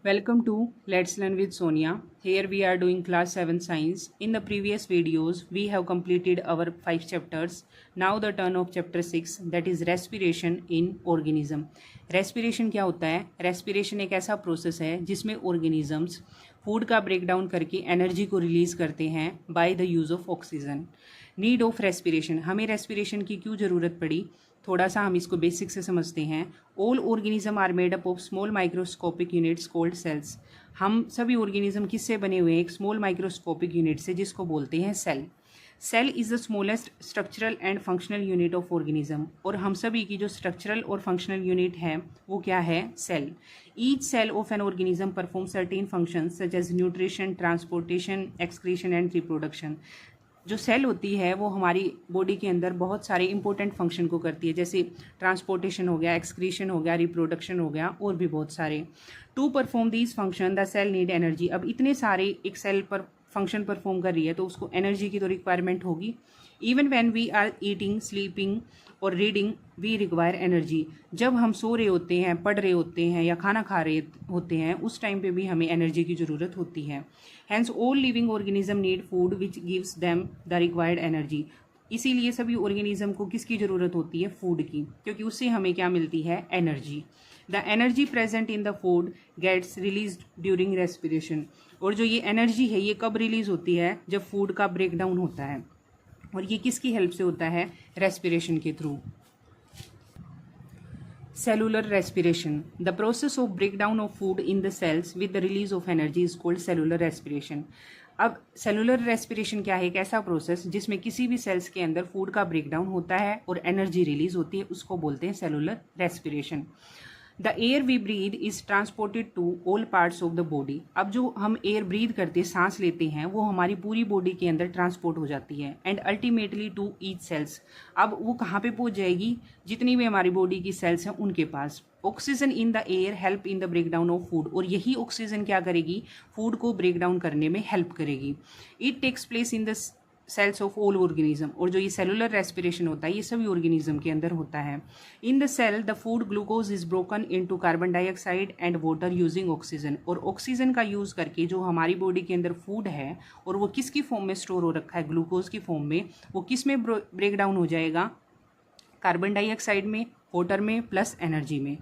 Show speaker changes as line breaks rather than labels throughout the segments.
Welcome to Let's Learn with Sonia. Here we are doing class 7 science. In the previous videos, we have completed our 5 chapters. Now the turn of chapter 6, that is respiration in organism. Respiration क्या होता है? Respiration एक ऐसा process है जिसमें organisms food का break down करके energy को रिलीज करते हैं by the use of oxygen. Need of respiration, हमें रेस्पिरेशन की क्यों ज़रूरत पड़ी, थोड़ा सा हम इसको बेसिक से समझते हैं. All organism are made up of small microscopic units called cells. हम सभी ऑर्गेनिज्म किससे बने हुए हैं? एक स्मॉल माइक्रोस्कोपिक यूनिट से, जिसको बोलते हैं cell. Cell is the smallest structural and functional unit of organism. और हम सभी की जो स्ट्रक्चरल और फंक्शनल यूनिट है वो क्या है? Cell. Each cell of an organism perform certain functions such as nutrition, transportation, excretion and reproduction. जो सेल होती है वो हमारी बॉडी के अंदर बहुत सारे इंपॉर्टेंट फंक्शन को करती है, जैसे ट्रांसपोर्टेशन हो गया, एक्सक्रीशन हो गया, रिप्रोडक्शन हो गया, और भी बहुत सारे. To perform these function the cell need energy. अब इतने सारे एक सेल पर फंक्शन परफॉर्म कर रही है तो उसको एनर्जी की तो रिक्वायरमेंट होगी. Even when we are eating, sleeping और रीडिंग वी रिक्वायर एनर्जी. जब हम सो रहे होते हैं, पढ़ रहे होते हैं या खाना खा रहे होते हैं, उस टाइम पे भी हमें एनर्जी की ज़रूरत होती है. Hence all living organism need food which gives them the required energy. इसीलिए सभी ऑर्गेनिज्म को किसकी ज़रूरत होती है? फूड की, क्योंकि उससे हमें क्या मिलती है? Energy. The energy present in the food gets release during respiration. और जो ये एनर्जी है ये कब रिलीज होती है? जब फूड का ब्रेक डाउन होता है. और ये किसकी हेल्प से होता है? रेस्पिरेशन के through. Cellular respiration, the process of break down of food in the cells with the release of energy is called cellular respiration. अब सेलुलर रेस्पिरेशन क्या है? एक ऐसा प्रोसेस जिसमें किसी भी सेल्स के अंदर फूड का ब्रेक डाउन होता है और एनर्जी रिलीज होती है, उसको बोलते हैं cellular respiration. The air we breathe is transported to all parts of the body. अब जो हम एयर ब्रीद करते, सांस लेते हैं, वो हमारी पूरी बॉडी के अंदर ट्रांसपोर्ट हो जाती है. And ultimately to each cells. अब वो कहाँ पे पहुंच जाएगी? जितनी भी हमारी बॉडी की सेल्स हैं उनके पास. Oxygen in the air help in the break down of food. और यही ऑक्सीजन क्या करेगी? फूड को ब्रेक डाउन करने में हेल्प करेगी. It takes place in the cells of all organism. और जो ये सेलुलर रेस्पिरेशन होता है ये सभी ऑर्गेनिज्म के अंदर होता है. In the cell the food glucose is broken into carbon dioxide and water using oxygen. और ऑक्सीजन का यूज करके जो हमारी बॉडी के अंदर फूड है और वो किसकी फॉर्म में स्टोर हो रखा है? ग्लूकोज की फॉर्म में. वो किस में ब्रेक डाउन हो जाएगा? कार्बन डाइऑक्साइड में, वाटर में, प्लस एनर्जी में.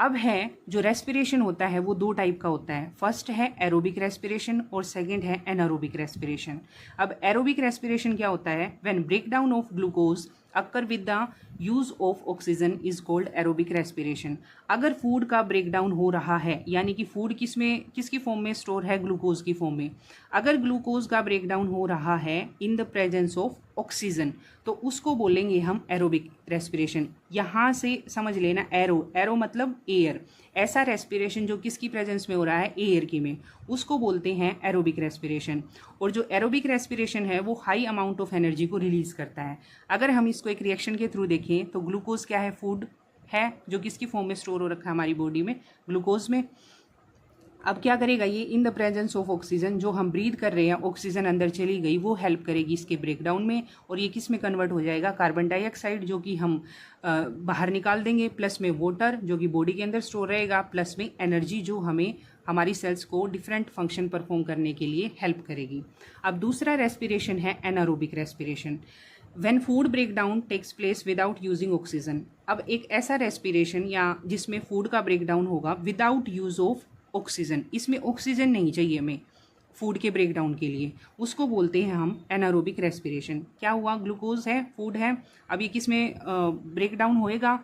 अब है जो रेस्पिरेशन होता है वो दो टाइप का होता है. फर्स्ट है एरोबिक रेस्पिरेशन और सेकंड है एनारोबिक रेस्पिरेशन. अब एरोबिक रेस्पिरेशन क्या होता है? When break down of glucose occur with the use of oxygen is called aerobic respiration. अगर फूड का ब्रेक डाउन हो रहा है, यानी कि फूड किसकी फॉर्म में स्टोर है? ग्लूकोज की फॉर्म में. अगर ग्लूकोज का ब्रेक डाउन हो रहा है in the presence of oxygen, तो उसको बोलेंगे हम एरोबिक रेस्पिरेशन. यहाँ से समझ लेना, एरो मतलब एयर. ऐसा रेस्पिरेशन जो किसकी प्रेजेंस में हो रहा है? एयर की में, उसको बोलते हैं एरोबिक रेस्पिरेशन. और जो एरोबिक रेस्पिरेशन है वो हाई अमाउंट ऑफ एनर्जी को रिलीज करता है. अगर हम इसको एक रिएक्शन के थ्रू देखें तो ग्लूकोज क्या है? फूड है जो किसकी फॉर्म में स्टोर हो रखा है? हमारी बॉडी में, ग्लूकोज में. अब क्या करेगा ये? In the presence of oxygen, जो हम ब्रीद कर रहे हैं ऑक्सीजन अंदर चली गई, वो हेल्प करेगी इसके ब्रेकडाउन में. और ये किस में कन्वर्ट हो जाएगा? कार्बन डाइऑक्साइड जो कि हम बाहर निकाल देंगे, प्लस में वाटर जो कि बॉडी के अंदर स्टोर रहेगा, प्लस में एनर्जी जो हमें हमारी सेल्स को डिफरेंट फंक्शन परफॉर्म करने के लिए हेल्प करेगी. अब दूसरा रेस्पिरेशन है anaerobic respiration. When food break down takes place without using oxygen. अब एक ऐसा रेस्पिरेशन या जिसमें फूड का ब्रेक डाउन होगा विदाउट यूज ऑफ ऑक्सीजन. इसमें ऑक्सीजन नहीं चाहिए हमें फूड के ब्रेक डाउन के लिए, उसको बोलते हैं हम एनारोबिक रेस्पिरेशन. क्या हुआ? ग्लूकोज है, फूड है, अब ये किस में ब्रेक डाउन होएगा?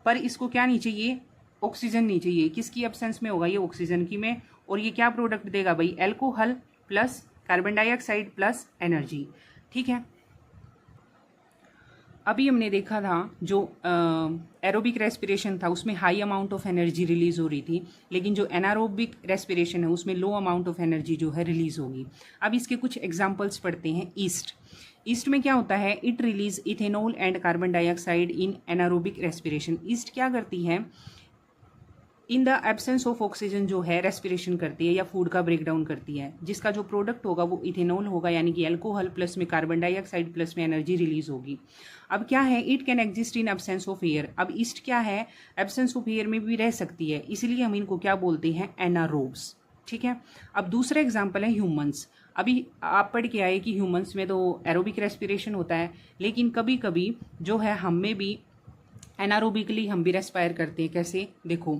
पर इसको क्या नहीं चाहिए? ऑक्सीजन नहीं चाहिए. किसकी एब्सेंस में होगा ये? ऑक्सीजन की में. और ये क्या प्रोडक्ट देगा भाई? Alcohol plus carbon dioxide plus energy. ठीक है. अभी हमने देखा था जो एरोबिक रेस्पिरेशन था उसमें high amount of energy release हो रही थी, लेकिन जो एनारोबिक रेस्पिरेशन है उसमें लो अमाउंट ऑफ एनर्जी जो है रिलीज होगी. अब इसके कुछ एग्जांपल्स पढ़ते हैं. ईस्ट में क्या होता है? It release ethanol and carbon dioxide in anaerobic respiration. East क्या करती है? In the absence of oxygen जो है रेस्पिरेशन करती है या फूड का ब्रेक डाउन करती है, जिसका जो प्रोडक्ट होगा वो इथेनॉल होगा, यानी कि अल्कोहल प्लस में कार्बन डाइऑक्साइड प्लस में एनर्जी रिलीज होगी। अब क्या है, it can exist in absence of air. अब ईस्ट क्या है, एब्सेंस ऑफ एयर में भी रह सकती है, इसलिए हम इनको क्या बोलते हैं, एनारोब्स। ठीक है। अब दूसरा एग्जाम्पल है ह्यूमंस। अभी आप पढ़ के आए कि ह्यूमंस में तो एरोबिक रेस्पिरेशन होता है, लेकिन कभी कभी जो है हम में भी एनारोबिकली हम भी रेस्पायर करते हैं। कैसे, देखो,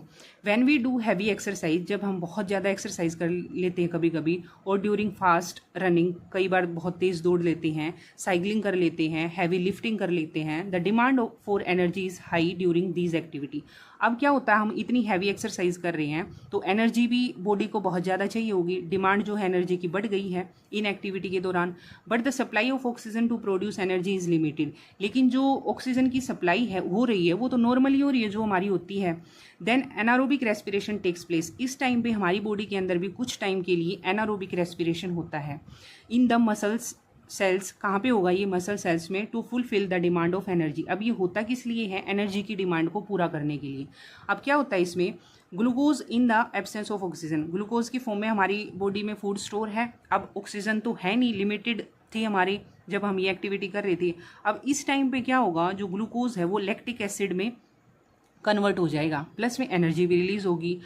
when we do heavy exercise, जब हम बहुत ज़्यादा एक्सरसाइज कर लेते हैं कभी कभी, और ड्यूरिंग फास्ट रनिंग, कई बार बहुत तेज़ दौड़ लेते हैं, साइकिलिंग कर लेते हैं, हैवी लिफ्टिंग कर लेते हैं, the demand for energy is high during these activity. अब क्या होता है, हम इतनी हैवी एक्सरसाइज कर रहे हैं तो एनर्जी भी बॉडी को बहुत ज़्यादा चाहिए होगी, डिमांड जो है एनर्जी की बढ़ गई है इन एक्टिविटी के दौरान, but the supply of oxygen to produce energy is limited. लेकिन जो ऑक्सीजन की सप्लाई है हो रही है वो तो नॉर्मली हो रही है जो हमारी होती है। Then anaerobic respiration takes place. इस टाइम पे हमारी बॉडी के अंदर भी कुछ टाइम के लिए एनारोबिक रेस्पिरेशन होता है इन द मसल्स सेल्स। कहाँ पे होगा ये, मसल सेल्स में, to fulfil the demand of energy. अब ये होता किस लिए है, एनर्जी की डिमांड को पूरा करने के लिए। अब क्या होता है इसमें, glucose in the absence of oxygen, glucose की फॉर्म में हमारी बॉडी में फूड स्टोर है। अब ऑक्सीजन तो है नहीं, लिमिटेड थी हमारी जब हम ये एक्टिविटी कर रहे थे। अब इस टाइम पे क्या होगा, जो ग्लूकोज है वो लैक्टिक एसिड में कन्वर्ट हो जाएगा, प्लस में एनर्जी भी रिलीज होगी।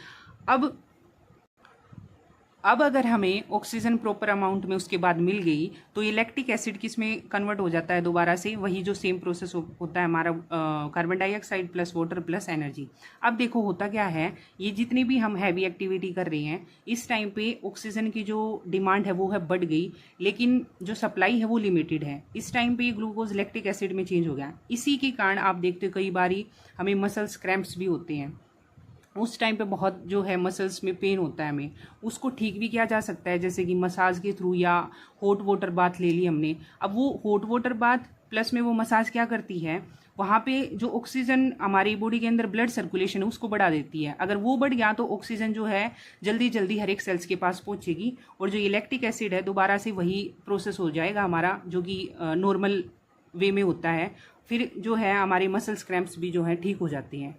अब अगर हमें ऑक्सीजन प्रॉपर अमाउंट में उसके बाद मिल गई तो ये लैक्टिक एसिड किस में कन्वर्ट हो जाता है दोबारा से, वही जो सेम प्रोसेस होता है हमारा, carbon dioxide plus water plus energy. अब देखो होता क्या है, ये जितनी भी हम हैवी एक्टिविटी कर रहे हैं इस टाइम पे ऑक्सीजन की जो डिमांड है वो है बढ़ गई, लेकिन जो सप्लाई है वो लिमिटेड है। इस टाइम पे ये ग्लूकोज लैक्टिक एसिड में चेंज हो गया। इसी के कारण आप देखते हो कई बारी हमें मसल्स क्रैम्प्स भी होते हैं, उस टाइम पे बहुत जो है मसल्स में पेन होता है, हमें उसको ठीक भी किया जा सकता है, जैसे कि मसाज के थ्रू, या हॉट वाटर बाथ ले ली हमने। अब वो हॉट वाटर बाथ प्लस में वो मसाज क्या करती है, वहाँ पे जो ऑक्सीजन हमारी बॉडी के अंदर ब्लड सर्कुलेशन है उसको बढ़ा देती है। अगर वो बढ़ गया तो ऑक्सीजन जो है जल्दी जल्दी हर एक सेल्स के पास पहुँचेगी, और जो लैक्टिक एसिड है दोबारा से वही प्रोसेस हो जाएगा हमारा, जो कि नॉर्मल वे में होता है। फिर जो है हमारे मसल्स क्रैम्प्स भी जो है ठीक हो जाते हैं।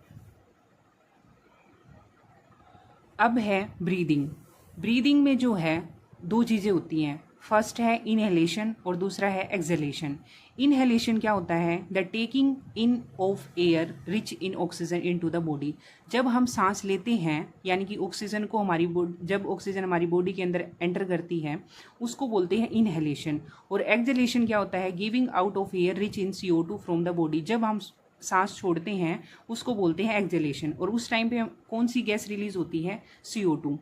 अब है ब्रीदिंग। ब्रीदिंग में जो है दो चीज़ें होती हैं, फर्स्ट है इनहेलेशन और दूसरा है एक्सहेलेशन। इनहेलेशन क्या होता है, the taking in of air rich in oxygen into the body. जब हम सांस लेते हैं, यानी कि ऑक्सीजन को जब ऑक्सीजन हमारी बॉडी के अंदर एंटर करती है उसको बोलते हैं इनहेलेशन। और एक्सहेलेशन क्या होता है, giving out of air rich in CO2 from the body. जब हम सांस छोड़ते हैं उसको बोलते हैं एक्सहेलेशन, और उस टाइम पे कौन सी गैस रिलीज होती है, CO2।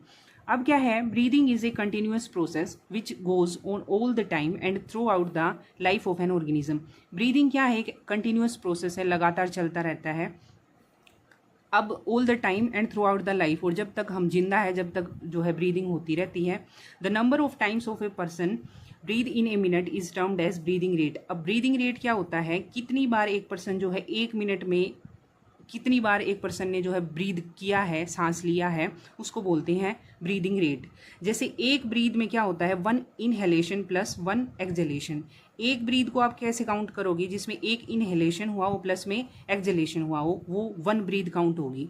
अब क्या है, breathing is a continuous process which goes on all the time and through out the life of an organism. Breathing क्या है, एक कंटिन्यूअस प्रोसेस है, लगातार चलता रहता है। अब all the time and through out the life, और जब तक हम जिंदा है जब तक जो है ब्रीदिंग होती रहती है। The number of times of a person breathe in a minute is termed as breathing rate. अब ब्रीदिंग रेट क्या होता है, कितनी बार एक पर्सन जो है एक मिनट में कितनी बार एक पर्सन ने जो है ब्रीद किया है, सांस लिया है, उसको बोलते हैं ब्रीदिंग रेट। जैसे एक ब्रीद में क्या होता है, 1 इनहेलेशन प्लस 1 एक्सहेलेशन। एक ब्रीद को आप कैसे काउंट करोगे, जिसमें एक इनहेलेशन हुआ हो प्लस में एक्सहेलेशन हुआ हो, वो 1 ब्रीद काउंट होगी।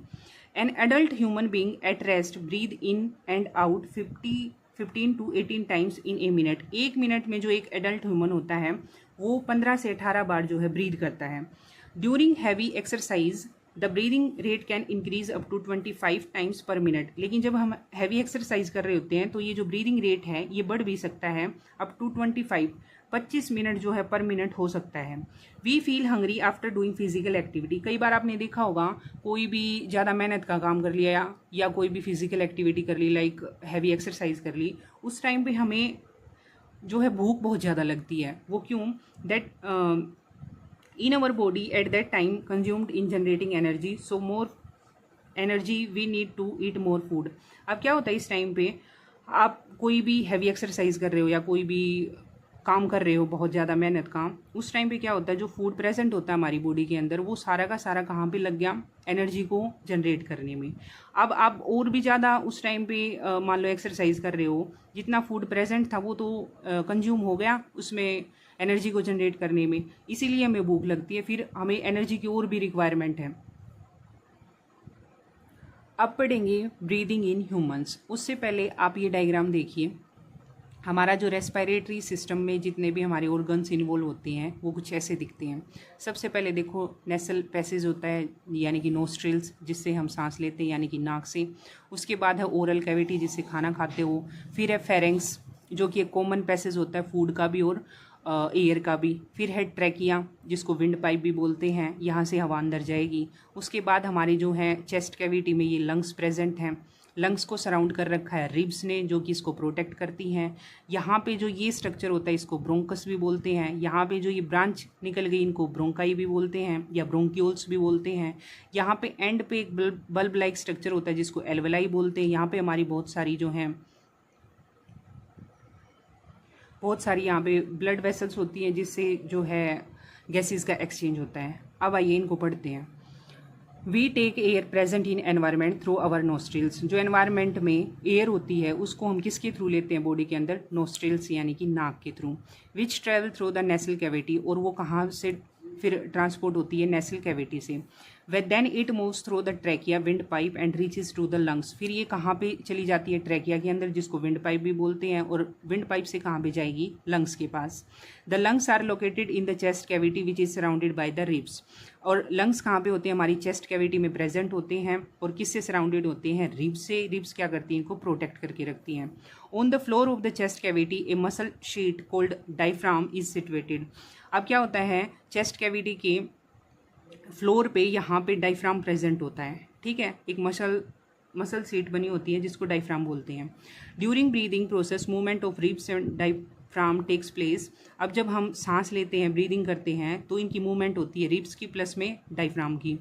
An adult human being at rest breathe in and out 15 to 18 times in a minute. एक मिनट में जो एक एडल्ट ह्यूमन होता है वो 15 से 18 बार जो है ब्रीद करता है। During heavy exercise the breathing rate can increase up to 25 times per minute. लेकिन जब हम हैवी एक्सरसाइज कर रहे होते हैं तो ये जो ब्रीदिंग रेट है ये बढ़ भी सकता है, अप टू 25 मिनट जो है पर मिनट हो सकता है। We feel hungry after doing physical activity. कई बार आपने देखा होगा कोई भी ज़्यादा मेहनत का काम कर लिया या कोई भी फिजिकल एक्टिविटी कर ली, लाइक हैवी एक्सरसाइज कर ली, उस टाइम पे हमें जो है भूख बहुत ज़्यादा लगती है। वो क्यों, that in our body at that time consumed in generating energy, so more energy we need to eat more food। अब क्या होता है इस टाइम पे, आप कोई भी हैवी एक्सरसाइज कर रहे हो या कोई भी काम कर रहे हो बहुत ज़्यादा मेहनत का, उस टाइम पे क्या होता है, जो फूड प्रेजेंट होता है हमारी बॉडी के अंदर वो सारा का सारा कहाँ पे लग गया, एनर्जी को जनरेट करने में। अब आप और भी ज़्यादा उस टाइम पे मान लो एक्सरसाइज कर रहे हो, जितना फूड प्रेजेंट था वो तो कंज्यूम हो गया उसमें एनर्जी को जनरेट करने में, इसीलिए हमें भूख लगती है, फिर हमें एनर्जी की और भी रिक्वायरमेंट है। अब पढ़ेंगे ब्रीदिंग इन ह्यूमंस। उससे पहले आप ये डायग्राम देखिए। हमारा जो रेस्पिरेटरी सिस्टम में जितने भी हमारे ऑर्गन्स इन्वॉल्व होते हैं वो कुछ ऐसे दिखते हैं। सबसे पहले देखो नेसल पैसेज होता है यानी कि नोस्ट्रिल्स, जिससे हम सांस लेते हैं यानी कि नाक से। उसके बाद है ओरल कैविटी, जिससे खाना खाते हो। फिर है फेरेंक्स, जो कि एक कॉमन पैसेज होता है फूड का भी और एयर का भी। फिर है ट्रैकिया, जिसको विंड पाइप भी बोलते हैं, यहाँ से हवा अंदर जाएगी। उसके बाद हमारे जो है चेस्ट कैविटी में ये लंग्स प्रेजेंट हैं। लंग्स को सराउंड कर रखा है रिब्स ने, जो कि इसको प्रोटेक्ट करती हैं। यहाँ पे जो ये स्ट्रक्चर होता है इसको ब्रोंकस भी बोलते हैं। यहाँ पे जो ये ब्रांच निकल गई इनको ब्रोंकाई भी बोलते हैं या ब्रोंक्यूल्स भी बोलते हैं। यहाँ पे एंड पे एक बल्ब लाइक स्ट्रक्चर होता है जिसको एल्वेलाई बोलते हैं। यहाँ पे हमारी बहुत सारी यहाँ पे ब्लड वेसल्स होती हैं, जिससे जो है गैसेस का एक्सचेंज होता है। अब आइए इनको पढ़ते हैं। We take air present in environment through our nostrils. जो एनवायरनमेंट में एयर होती है उसको हम किसके थ्रू लेते हैं बॉडी के अंदर? नोस्ट्रिल्स यानी कि नाक के through. Which travel through the nasal cavity, और वो कहाँ से फिर ट्रांसपोर्ट होती है? नेसल कैविटी से। Then it moves through the trachea, wind pipe and reaches to the lungs. फिर ये कहाँ पे चली जाती है? ट्रैकिया के अंदर, जिसको विंड पाइप भी बोलते हैं, और विंड पाइप से कहाँ पे जाएगी? लंग्स के पास। The lungs are located in the chest cavity which is surrounded by the ribs. और लंग्स कहाँ पे होते हैं? हमारी चेस्ट कैविटी में प्रेजेंट होते हैं, और किससे सराउंडेड होते हैं? रिब्स से। रिब्स क्या करती हैं? इनको प्रोटेक्ट करके रखती हैं। On the floor of the chest cavity A muscle sheet cold diaphragm is situated. अब क्या होता है, चेस्ट कैविटी के फ्लोर पे यहाँ पे डायफ्राम प्रेजेंट होता है। ठीक है, एक मसल सीट बनी होती है जिसको डायफ्राम बोलते हैं। During breathing process movement of ribs and diaphragm takes place. अब जब हम सांस लेते हैं, ब्रीदिंग करते हैं, तो इनकी मूवमेंट होती है रिब्स की प्लस में डायफ्राम की।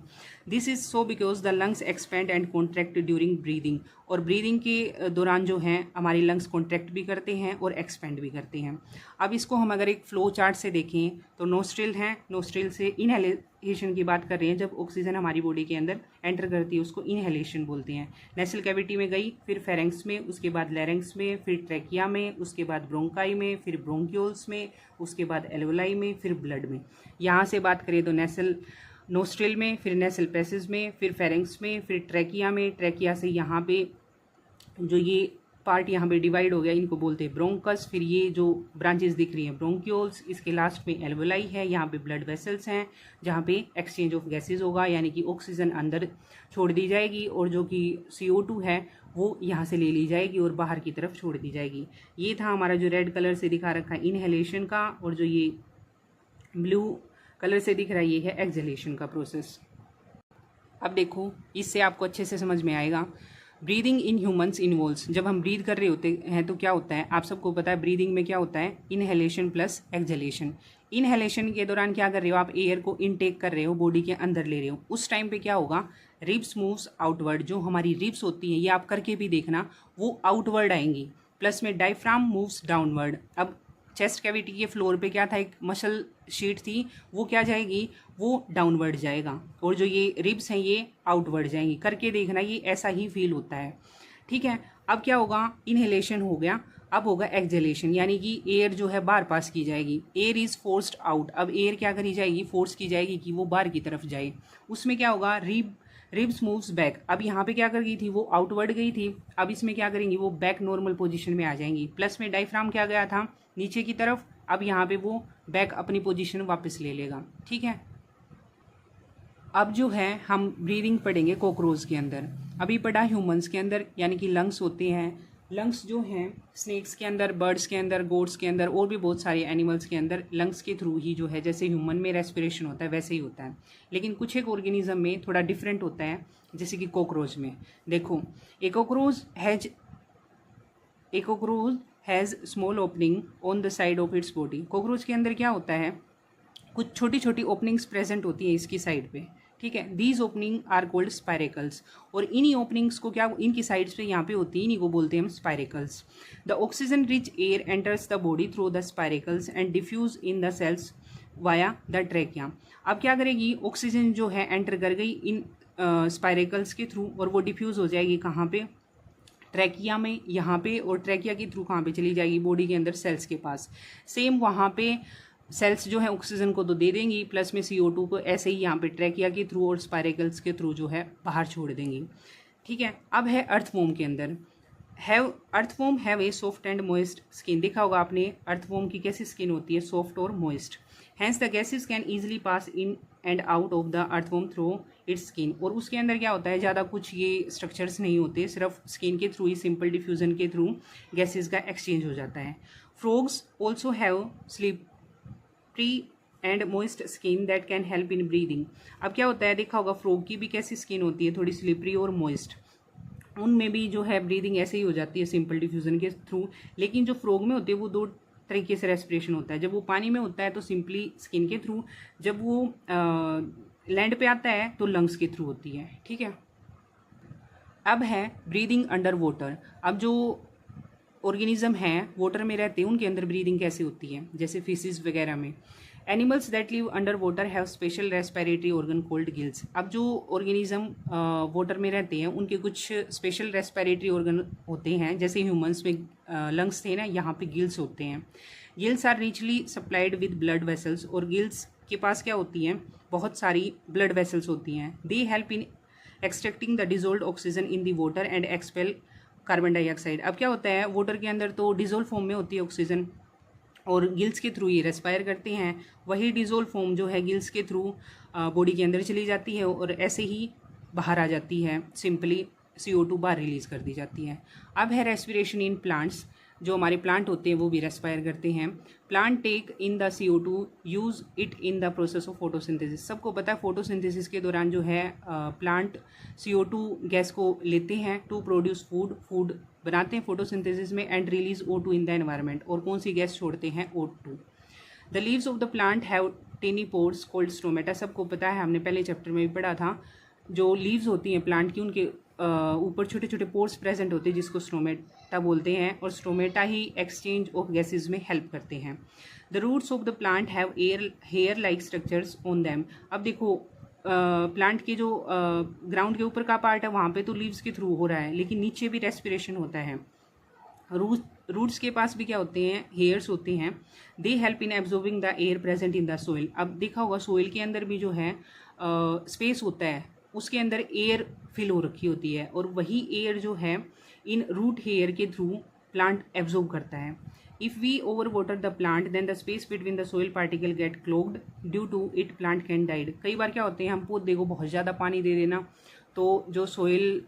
This is so because the lungs expand and contract during breathing. और ब्रीदिंग के दौरान जो हैं हमारे लंग्स कॉन्ट्रैक्ट भी करते हैं और एक्सपेंड भी करते हैं। अब इसको हम अगर एक फ्लो चार्ट से देखें तो नोस्ट्रिल हैं, नोस्ट्रिल से इनहेलेशन की बात कर रहे हैं। जब ऑक्सीजन हमारी बॉडी के अंदर एंटर करती है उसको इनहेलेशन बोलते हैं। नेसल कैविटी में गई, फिर फेरेंक्स में, उसके बाद लैरिंक्स में, फिर ट्रैकिया में, उसके बाद ब्रोंकाई में, फिर ब्रोंक्यूल्स में, उसके बाद एल्वेलाई में, फिर ब्लड में। यहाँ से बात करें तो नोस्ट्रिल में, फिर नेसल पैसेज में, फिर फेरेंक्स में, फिर ट्रैकिया में। ट्रैकिया से यहाँ पे जो ये पार्ट यहाँ पे डिवाइड हो गया, इनको बोलते हैं ब्रोंकस। फिर ये जो ब्रांचेस दिख रही हैं ब्रोंक्यूल्स। इसके लास्ट में एल्वेलाई है, यहाँ पे ब्लड वेसल्स हैं जहाँ पे एक्सचेंज ऑफ गैसेज होगा, यानी कि ऑक्सीजन अंदर छोड़ दी जाएगी और जो कि CO2 है वो यहाँ से ले ली जाएगी और बाहर की तरफ छोड़ दी जाएगी। ये था हमारा जो रेड कलर से दिखा रखा है इनहेलेशन का, और जो ये ब्लू कलर से दिख रहा है ये है एक्सहेलेशन का प्रोसेस। अब देखो, इससे आपको अच्छे से समझ में आएगा। ब्रीदिंग इन ह्यूमंस इन्वॉल्व्स, जब हम ब्रीद कर रहे होते हैं तो क्या होता है, आप सबको पता है ब्रीदिंग में क्या होता है? Inhalation plus exhalation. इनहेलेशन के दौरान क्या कर रहे हो आप? एयर को इनटेक कर रहे हो, बॉडी के अंदर ले रहे हो। उस टाइम पे क्या होगा? Ribs moves outward. जो हमारी रिब्स होती हैं, ये आप करके भी देखना, वो आउटवर्ड आएंगी। प्लस में डायफ्राम मूव्स डाउनवर्ड। अब चेस्ट कैविटी के फ्लोर पे क्या था? एक मसल शीट थी, वो क्या जाएगी? वो डाउनवर्ड जाएगा, और जो ये रिब्स हैं ये आउटवर्ड जाएंगी। करके देखना, ये ऐसा ही फील होता है। ठीक है, अब क्या होगा? इनहेलेशन हो गया, अब होगा एक्सहेलेशन, यानी कि एयर जो है बाहर पास की जाएगी। Air is forced out. अब एयर क्या करी जाएगी? फोर्स की जाएगी कि वो बाहर की तरफ जाए। उसमें क्या होगा? Ribs moves back. अब यहाँ पे क्या कर गई थी? वो आउटवर्ड गई थी। अब इसमें क्या करेंगी? वो बैक नॉर्मल पोजीशन में आ जाएंगी। प्लस में डायफ्राम क्या गया था? नीचे की तरफ। अब यहाँ पे वो बैक अपनी पोजीशन वापस ले लेगा। ठीक है, अब जो है हम ब्रीदिंग पढ़ेंगे कॉकरोच के अंदर। अभी पढ़ा ह्यूमंस के अंदर, यानी कि लंग्स होते हैं। लंग्स जो हैं स्नेक्स के अंदर, बर्ड्स के अंदर, गोट्स के अंदर और भी बहुत सारे एनिमल्स के अंदर लंग्स के थ्रू ही जो है, जैसे ह्यूमन में रेस्पिरेशन होता है वैसे ही होता है। लेकिन कुछ एक ऑर्गेनिज्म में थोड़ा डिफरेंट होता है, जैसे कि कॉकरोच में। देखो, a cockroach has small opening on the side of its body. Cockroach के अंदर क्या होता है? कुछ छोटी छोटी ओपनिंग्स प्रेजेंट होती हैं इसकी साइड पे। ठीक है, these opening are called spiracles. और इन्हीं ओपनिंग्स को क्या, इनकी साइड्स पे यहाँ पे होती है, इन्हीं को बोलते हैं हम spiracles. The oxygen rich air enters the body through the spiracles and diffuse in the cells via the trachea. अब क्या करेगी? ऑक्सीजन जो है एंटर कर गई इन स्पाइरेकल्स के थ्रू, और वो डिफ्यूज हो जाएगी कहाँ पे? ट्रैकिया में, यहाँ पे। और ट्रैकिया के थ्रू कहाँ पे चली जाएगी? बॉडी के अंदर सेल्स के पास। सेम वहाँ पे सेल्स जो है ऑक्सीजन को तो दे देंगी, प्लस में CO2 को ऐसे ही यहाँ पे ट्रैकिया के थ्रू और स्पाइरेकल्स के थ्रू जो है बाहर छोड़ देंगी। ठीक है। अब है अर्थवॉर्म के अंदर, earthworm have a soft and moist skin. देखा होगा आपने अर्थवॉर्म की कैसी स्किन होती है, सॉफ्ट और moist. Hence the gases can easily pass in and out of the earthworm through its skin. और उसके अंदर क्या होता है, ज़्यादा कुछ ये स्ट्रक्चर्स नहीं होते, सिर्फ स्किन के थ्रू ही, सिंपल डिफ्यूजन के थ्रू गैसेस का एक्सचेंज हो जाता है। Frogs also have slippery and moist skin that can help in breathing. अब क्या होता है, देखा होगा फ्रॉग की भी कैसी स्किन होती है, थोड़ी स्लिपरी और मॉइस्ट। उनमें भी जो है ब्रीदिंग ऐसे ही हो जाती है सिंपल डिफ्यूजन के थ्रू। लेकिन जो फ्रॉग में होती है वो दो तरीके से रेस्पिरेशन होता है। जब वो पानी में होता है तो सिंपली स्किन के थ्रू, जब वो लैंड पे आता है तो लंग्स के थ्रू होती है। ठीक है। अब है ब्रीदिंग अंडर वाटर। अब जो ऑर्गेनिज्म हैं वाटर में रहते हैं उनके अंदर ब्रीदिंग कैसे होती है, जैसे फिशेस वगैरह में। Animals that live under water have special respiratory organ called gills. अब जो ऑर्गेनिज्म वाटर में रहते हैं उनके कुछ स्पेशल रेस्पिरेटरी ऑर्गन होते हैं, जैसे ह्यूमंस में लंग्स थे ना, यहाँ पे गिल्स होते हैं। Gills are richly supplied with blood vessels. और गिल्स के पास क्या होती हैं, बहुत सारी ब्लड वेसल्स होती हैं। They help in extracting the dissolve oxygen in the water and expel carbon dioxide. अब क्या होता है, वाटर के अंदर तो डिजोल्व फॉर्म में होती है ऑक्सीजन, और गिल्स के थ्रू ये रेस्पायर करते हैं। वही डिजोल्व फॉर्म जो है गिल्स के थ्रू बॉडी के अंदर चली जाती है और ऐसे ही बाहर आ जाती है, सिंपली CO2 बाहर रिलीज कर दी जाती है। अब है रेस्पिरेशन इन प्लांट्स। जो हमारे प्लांट होते हैं वो भी रेस्पायर करते हैं। Plant take in the CO2 use it in the process of photosynthesis. सबको पता है फोटोसिंथेसिस के दौरान जो है प्लांट CO2 गैस को लेते हैं टू प्रोड्यूस फूड बनाते हैं फोटोसिंथेसिस में, and release O2 in the environment. और कौन सी गैस छोड़ते हैं, O2। The leaves of the plant have tiny pores called stomata. सबको पता है, हमने पहले चैप्टर में भी पढ़ा था। जो लीव्स होती हैं प्लांट की, उनके ऊपर छोटे छोटे पोर्स प्रेजेंट होते हैं जिसको स्टोमेटा बोलते हैं, और स्टोमेटा ही एक्सचेंज ऑफ गैसेज में हेल्प करते हैं। The roots of the plant have hair like structures on them. अब देखो प्लांट के जो ग्राउंड के ऊपर का पार्ट है वहाँ पे तो लीव्स के थ्रू हो रहा है, लेकिन नीचे भी रेस्पिरेशन होता है। रूट्स के पास भी क्या होते हैं, हेयर्स होते हैं। They help in absorbing the air present in the soil. अब देखा होगा सोइल के अंदर भी जो है स्पेस होता है, उसके अंदर एयर फिल हो रखी होती है, और वही एयर जो है इन रूट हेयर के थ्रू प्लांट एब्जॉर्ब करता है। If we overwater the plant then the space between the soil particle get clogged due to it plant can died. कई बार क्या होते हैं, हम पौधे को बहुत ज़्यादा पानी दे देना, तो जो सोइल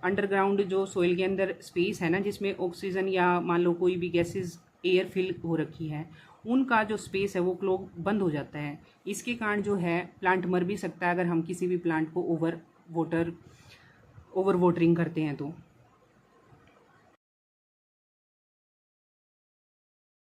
अंडरग्राउंड जो सोइल के अंदर स्पेस है ना, जिसमें ऑक्सीजन या मान लो कोई भी गैसेज एयर फिल हो रखी है, उनका जो स्पेस है वो क्लोग बंद हो जाता है। इसके कारण जो है प्लांट मर भी सकता है अगर हम किसी भी प्लांट को ओवर वाटरिंग करते हैं तो।